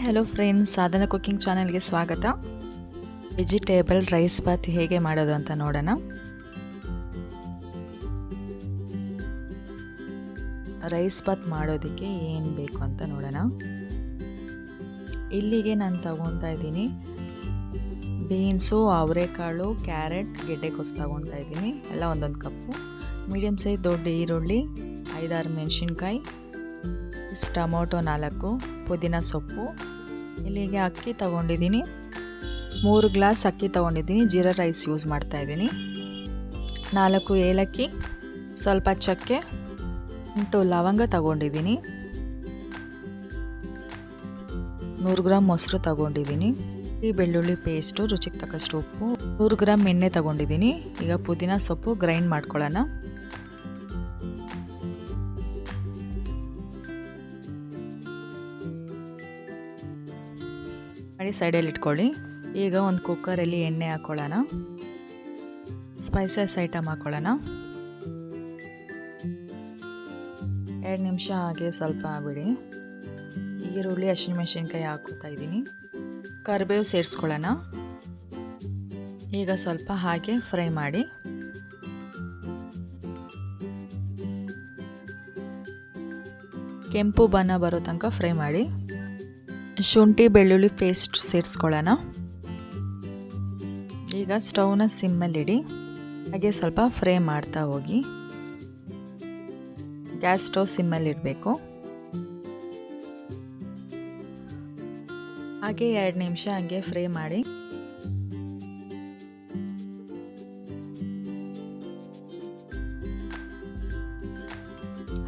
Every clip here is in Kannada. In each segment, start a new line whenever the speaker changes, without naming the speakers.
ಹಲೋ ಫ್ರೆಂಡ್ಸ್, ಸಾಧನ ಕುಕಿಂಗ್ ಚಾನೆಲ್ಗೆ ಸ್ವಾಗತ. ವೆಜಿಟೇಬಲ್ ರೈಸ್ ಬಾತ್ ಹೇಗೆ ಮಾಡೋದು ಅಂತ ನೋಡೋಣ. ರೈಸ್ ಬಾತ್ ಮಾಡೋದಕ್ಕೆ ಏನು ಬೇಕು ಅಂತ ನೋಡೋಣ. ಇಲ್ಲಿಗೆ ನಾನು ತಗೊತಾ ಇದ್ದೀನಿ ಬೀನ್ಸು, ಅವರೆಕಾಳು, ಕ್ಯಾರೆಟ್, ಗೆಡ್ಡೆಕೋಸು ತಗೊತಾ ಇದ್ದೀನಿ. ಎಲ್ಲ ಒಂದೊಂದು ಕಪ್ಪು. ಮೀಡಿಯಮ್ ಸೈಜ್ ದೊಡ್ಡ ಈರುಳ್ಳಿ, 5-6 ಮೆಣಸಿನ್ಕಾಯಿ, ಟೊಮೊಟೊ 4, ಪುದೀನ ಸೊಪ್ಪು. ಇಲ್ಲಿಗೆ ಅಕ್ಕಿ ತಗೊಂಡಿದ್ದೀನಿ, 3 ಗ್ಲಾಸ್ ಅಕ್ಕಿ ತಗೊಂಡಿದ್ದೀನಿ. ಜೀರಾ ರೈಸ್ ಯೂಸ್ ಮಾಡ್ತಾ ಇದ್ದೀನಿ. 4 ಏಲಕ್ಕಿ, ಸ್ವಲ್ಪ ಚಕ್ಕೆ, 8 ಲವಂಗ ತಗೊಂಡಿದ್ದೀನಿ. 100 ಗ್ರಾಮ್ ಮೊಸರು ತಗೊಂಡಿದ್ದೀನಿ. ಈ ಬೆಳ್ಳುಳ್ಳಿ ಪೇಸ್ಟು, ರುಚಿಗೆ ತಕ್ಕಷ್ಟು ಉಪ್ಪು, 100 ಗ್ರಾಮ್ ಎಣ್ಣೆ ತಗೊಂಡಿದ್ದೀನಿ. ಈಗ ಪುದೀನ ಸೊಪ್ಪು ಗ್ರೈಂಡ್ ಮಾಡ್ಕೊಳ್ಳೋಣ. ಮಾಡಿ ಸೈಡಲ್ಲಿ ಇಟ್ಕೊಳ್ಳಿ. ಈಗ ಒಂದು ಕುಕ್ಕರಲ್ಲಿ ಎಣ್ಣೆ ಹಾಕ್ಕೊಳ್ಳೋಣ. ಸ್ಪೈಸಸ್ ಐಟಮ್ ಹಾಕ್ಕೊಳ್ಳೋಣ. 2 ನಿಮಿಷ ಹಾಗೆ ಸ್ವಲ್ಪ ಬಿಡಿ. ಈರುಳ್ಳಿ, ಹಸಿಮೆಣಸಿನ್ಕಾಯಿ ಹಾಕ್ಕೊತಾ ಇದ್ದೀನಿ. ಕರಿಬೇವು ಸೇರಿಸ್ಕೊಳ್ಳೋಣ. ಈಗ ಸ್ವಲ್ಪ ಹಾಗೆ ಫ್ರೈ ಮಾಡಿ. ಕೆಂಪು ಬಣ್ಣ ಬರೋ ತನಕ ಫ್ರೈ ಮಾಡಿ. ಶುಂಠಿ ಬೆಳ್ಳುಳ್ಳಿ ಪೇಸ್ಟ್ ಸೇರಿಸ್ಕೊಳ್ಳೋಣ. ಈಗ ಸ್ಟವ್ನ ಸಿಮ್ಮಲ್ಲಿಡಿ. ಹಾಗೆ ಸ್ವಲ್ಪ ಫ್ರೈ ಮಾಡ್ತಾ ಹೋಗಿ. ಗ್ಯಾಸ್ ಸ್ಟವ್ ಸಿಮ್ಮಲ್ಲಿಡಬೇಕು. ಹಾಗೆ 2 ನಿಮಿಷ ಹಾಗೆ ಫ್ರೈ ಮಾಡಿ.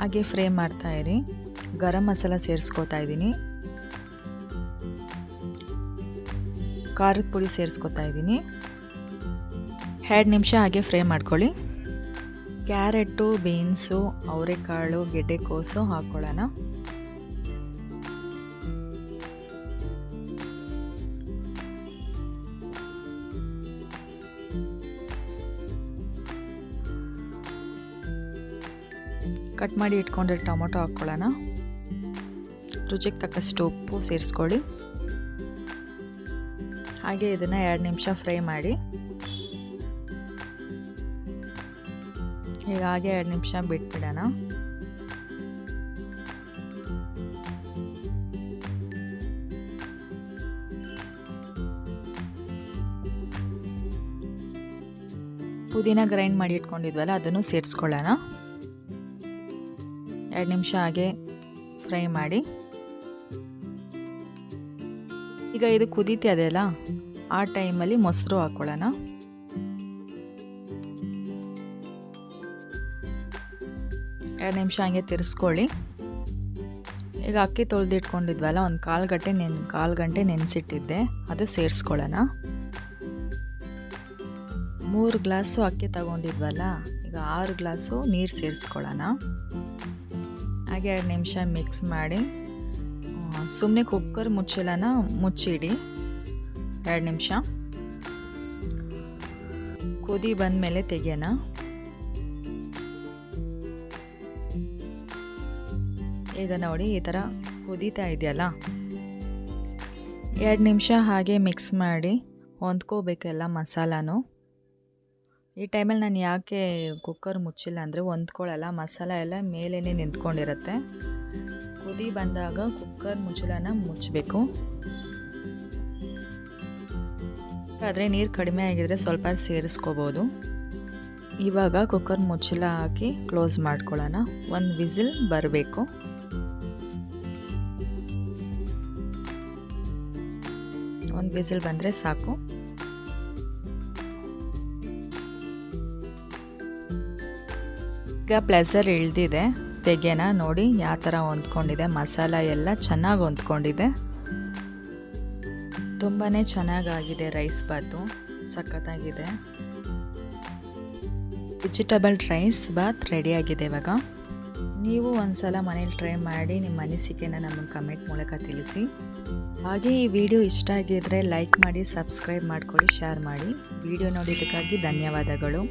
ಹಾಗೆ ಫ್ರೈ ಮಾಡ್ತಾ ಇರಿ. ಗರಂ ಮಸಾಲ ಸೇರಿಸ್ಕೋತಾ ಇದ್ದೀನಿ. ಖಾರದ ಪುಡಿ ಸೇರಿಸ್ಕೊತಾ ಇದ್ದೀನಿ. 2 ನಿಮಿಷ ಹಾಗೆ ಫ್ರೈ ಮಾಡ್ಕೊಳ್ಳಿ. ಕ್ಯಾರೆಟು, ಬೀನ್ಸು, ಅವರೆಕಾಳು, ಗೆಡ್ಡೆಕೋಸು ಹಾಕ್ಕೊಳ್ಳೋಣ. ಕಟ್ ಮಾಡಿ ಇಟ್ಕೊಂಡ್ರೆ ಟೊಮೊಟೊ ಹಾಕ್ಕೊಳ್ಳೋಣ. ರುಚಿಗೆ ತಕ್ಕಷ್ಟು ಉಪ್ಪು ಸೇರಿಸ್ಕೊಳ್ಳಿ. ಹಾಗೆ ಇದನ್ನು 2 ನಿಮಿಷ ಫ್ರೈ ಮಾಡಿ. ಈಗ ಹಾಗೆ 2 ನಿಮಿಷ ಬಿಟ್ಬಿಡೋಣ. ಪುದೀನ ಗ್ರೈಂಡ್ ಮಾಡಿ ಇಟ್ಕೊಂಡಿದ್ವಲ್ಲ, ಅದನ್ನು ಸೇರಿಸ್ಕೊಳ್ಳೋಣ. 2 ನಿಮಿಷ ಹಾಗೆ ಫ್ರೈ ಮಾಡಿ. ಈಗ ಇದು ಕುದೀತಿ ಅದೆಲ್ಲ, ಆ ಟೈಮಲ್ಲಿ ಮೊಸರು ಹಾಕ್ಕೊಳ್ಳೋಣ. ಎರಡು ನಿಮಿಷ ಹಂಗೆ ತಿರ್ಸ್ಕೊಳ್ಳಿ. ಈಗ ಅಕ್ಕಿ ತೊಳೆದಿಟ್ಕೊಂಡಿದ್ವಲ್ಲ, ಒಂದು ಕಾಲು ಗಂಟೆ ನೆನೆಸಿಟ್ಟಿದ್ದೆ, ಅದು ಸೇರಿಸ್ಕೊಳ್ಳೋಣ. 3 ಗ್ಲಾಸು ಅಕ್ಕಿ ತಗೊಂಡಿದ್ವಲ್ಲ, ಈಗ 6 ಗ್ಲಾಸು ನೀರು ಸೇರಿಸ್ಕೊಳ್ಳೋಣ. ಹಾಗೆ 2 ನಿಮಿಷ ಮಿಕ್ಸ್ ಮಾಡಿ. ಸುಮ್ಮನೆ ಕುಕ್ಕರ್ ಮುಚ್ಚಳನ ಮುಚ್ಚಿಡಿ. 2 ನಿಮಿಷ ಕುದಿ ಬಂದಮೇಲೆ ತೆಗೆಯೋಣ. ಈಗ ನೋಡಿ, ಈ ಥರ ಕುದೀತಾ ಇದೆಯಲ್ಲ, 2 ನಿಮಿಷ ಹಾಗೆ ಮಿಕ್ಸ್ ಮಾಡಿ ಹೊಂದ್ಕೋಬೇಕೆಲ್ಲ ಮಸಾಲಾನು. ಈ ಟೈಮಲ್ಲಿ ನಾನು ಯಾಕೆ ಕುಕ್ಕರ್ ಮುಚ್ಚಿಲ್ಲ ಅಂದರೆ, ಹೊಂದ್ಕೊಳ್ಳಲ್ಲ, ಮಸಾಲ ಎಲ್ಲ ಮೇಲೇ ನಿಂತ್ಕೊಂಡಿರುತ್ತೆ. ಕುದಿ ಬಂದಾಗ ಕುಕ್ಕರ್ ಮುಚ್ಚಳನ ಮುಚ್ಚಬೇಕು. ಆದರೆ ನೀರು ಕಡಿಮೆ ಆಗಿದ್ರೆ ಸ್ವಲ್ಪ ಸೇರಿಸ್ಕೋಬೋದು. ಇವಾಗ ಕುಕ್ಕರ್ ಮುಚ್ಚಳ ಹಾಕಿ ಕ್ಲೋಸ್ ಮಾಡ್ಕೊಳ್ಳೋಣ. 1 ವಿಸಿಲ್ ಬರಬೇಕು. ಒಂದು ವಿಸಿಲ್ ಬಂದರೆ ಸಾಕು. ಈಗ ಪ್ಲೆಸರ್ ಇಳ್ದಿದೆ, ತೆಗೆನ ನೋಡಿ ಯಾವ ಥರ ಹೊಂದ್ಕೊಂಡಿದೆ. ಮಸಾಲ ಎಲ್ಲ ಚೆನ್ನಾಗಿ ಹೊಂದ್ಕೊಂಡಿದೆ. ತುಂಬಾ ಚೆನ್ನಾಗಾಗಿದೆ ರೈಸ್ ಬಾತು, ಸಖತ್ತಾಗಿದೆ. ವೆಜಿಟೇಬಲ್ ರೈಸ್ ಬಾತ್ ರೆಡಿಯಾಗಿದೆ. ಇವಾಗ ನೀವು ಒಂದ್ಸಲ ಮನೇಲಿ ಟ್ರೈ ಮಾಡಿ ನಿಮ್ಮ ಅನಿಸಿಕೆನ ನಮಗೆ ಕಮೆಂಟ್ ಮೂಲಕ ತಿಳಿಸಿ. ಹಾಗೆ ಈ ವಿಡಿಯೋ ಇಷ್ಟ ಆಗಿದ್ರೆ ಲೈಕ್ ಮಾಡಿ, ಸಬ್ಸ್ಕ್ರೈಬ್ ಮಾಡ್ಕೊಳ್ಳಿ, ಶೇರ್ ಮಾಡಿ. ವಿಡಿಯೋ ನೋಡಿದ್ದಕ್ಕಾಗಿ ಧನ್ಯವಾದಗಳು.